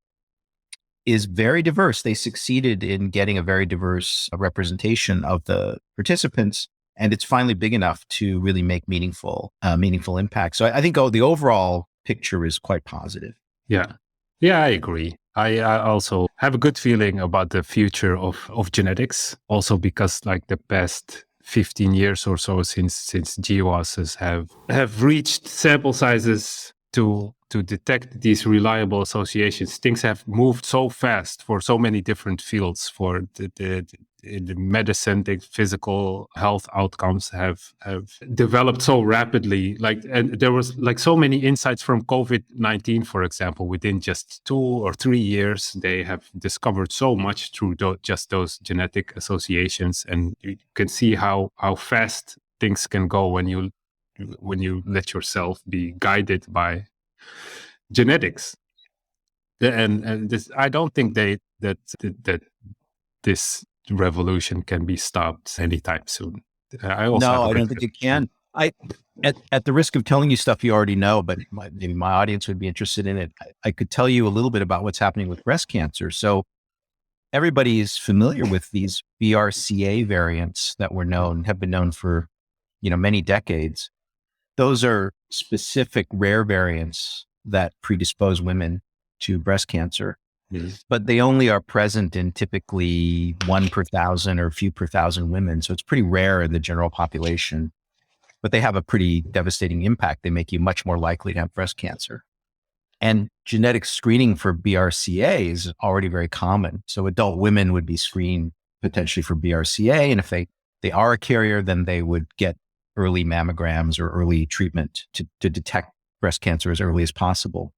A: is very diverse. They succeeded in getting a very diverse representation of the participants. and it's finally big enough to really make meaningful impact. So I think the overall picture is quite positive.
B: Yeah. Yeah, I agree. I also have a good feeling about the future of genetics, also because like the past 15 years or so since GWASs have reached sample sizes to detect these reliable associations. Things have moved so fast for so many different fields. For the medicine, the physical health outcomes have developed so rapidly. And there was like so many insights from COVID-19, for example, within just 2 or 3 years. They have discovered so much through just those genetic associations, and you can see how fast things can go when you let yourself be guided by genetics. And this, I don't think that this revolution can be stopped anytime soon. I also
A: No, I don't think it can. At the risk of telling you stuff you already know, but my audience would be interested in it, I could tell you a little bit about what's happening with breast cancer. So everybody is familiar with these BRCA variants that have been known for, many decades. Those are specific rare variants that predispose women to breast cancer. But they only are present in typically 1 per 1,000 or a few per 1,000 women. So it's pretty rare in the general population, but they have a pretty devastating impact. They make you much more likely to have breast cancer. And genetic screening for BRCA is already very common. So adult women would be screened potentially for BRCA. And if they are a carrier, then they would get early mammograms or early treatment to detect breast cancer as early as possible.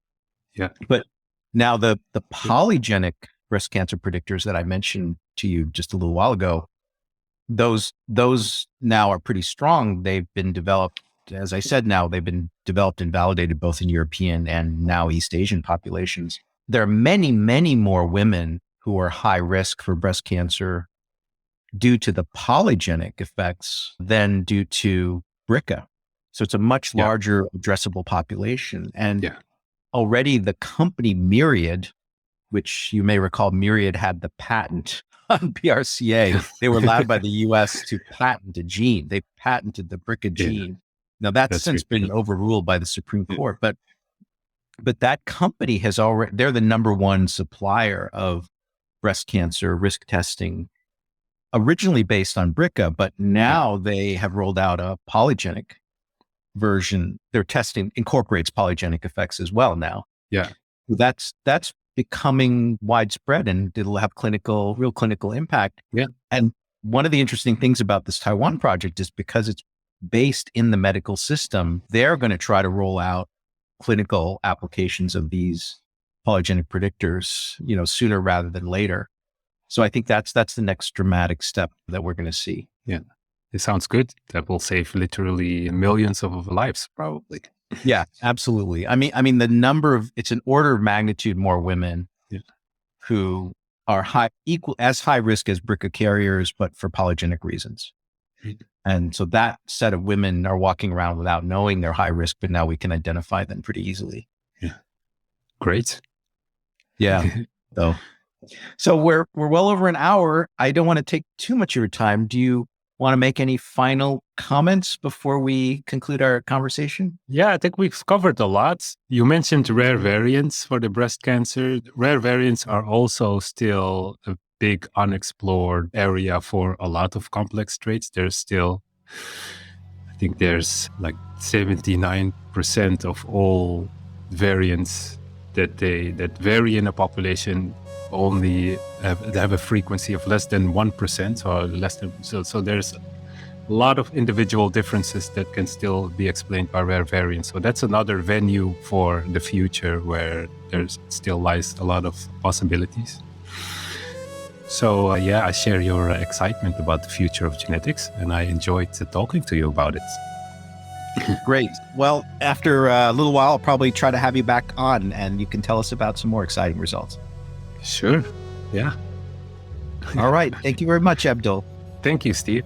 B: Yeah.
A: But now the polygenic breast cancer predictors that I mentioned to you just a little while ago, those now are pretty strong. They've been developed, as I said, they've been developed and validated both in European and now East Asian populations. There are many, many more women who are high risk for breast cancer due to the polygenic effects than due to BRCA. So it's a much larger addressable population. And already the company Myriad, which you may recall, Myriad had the patent on BRCA. They were allowed by the US to patent a gene. They patented the BRCA gene. Now that's since been overruled by the Supreme Court, but that company they're the number one supplier of breast cancer risk testing, originally based on BRCA, but now they have rolled out a polygenic version. Their testing incorporates polygenic effects as well now.
B: Yeah.
A: That's becoming widespread, and it'll have real clinical impact.
B: Yeah.
A: And one of the interesting things about this Taiwan project is because it's based in the medical system, they're going to try to roll out clinical applications of these polygenic predictors, sooner rather than later. So I think that's the next dramatic step that we're going to see.
B: Yeah. It sounds good. That will save literally millions of lives, probably.
A: Yeah, absolutely. I mean, it's an order of magnitude more women who are as high risk as BRCA carriers, but for polygenic reasons. Right. And so that set of women are walking around without knowing they're high risk, but now we can identify them pretty easily.
B: Yeah. Great.
A: Yeah. So we're well over an hour. I don't want to take too much of your time. Do you want to make any final comments before we conclude our conversation?
B: Yeah, I think we've covered a lot. You mentioned rare variants for the breast cancer. Rare variants are also still a big unexplored area for a lot of complex traits. I think there's like 79% of all variants that vary in a population only have a frequency of less than 1%, or less than so there's a lot of individual differences that can still be explained by rare variants. So that's another venue for the future where there's still lies a lot of possibilities. So I share your excitement about the future of genetics, and I enjoyed talking to you about it.
A: Great. Well, after a little while, I'll probably try to have you back on, and you can tell us about some more exciting results.
B: Sure. Yeah.
A: All right. Thank you very much, Abdul.
B: Thank you, Steve.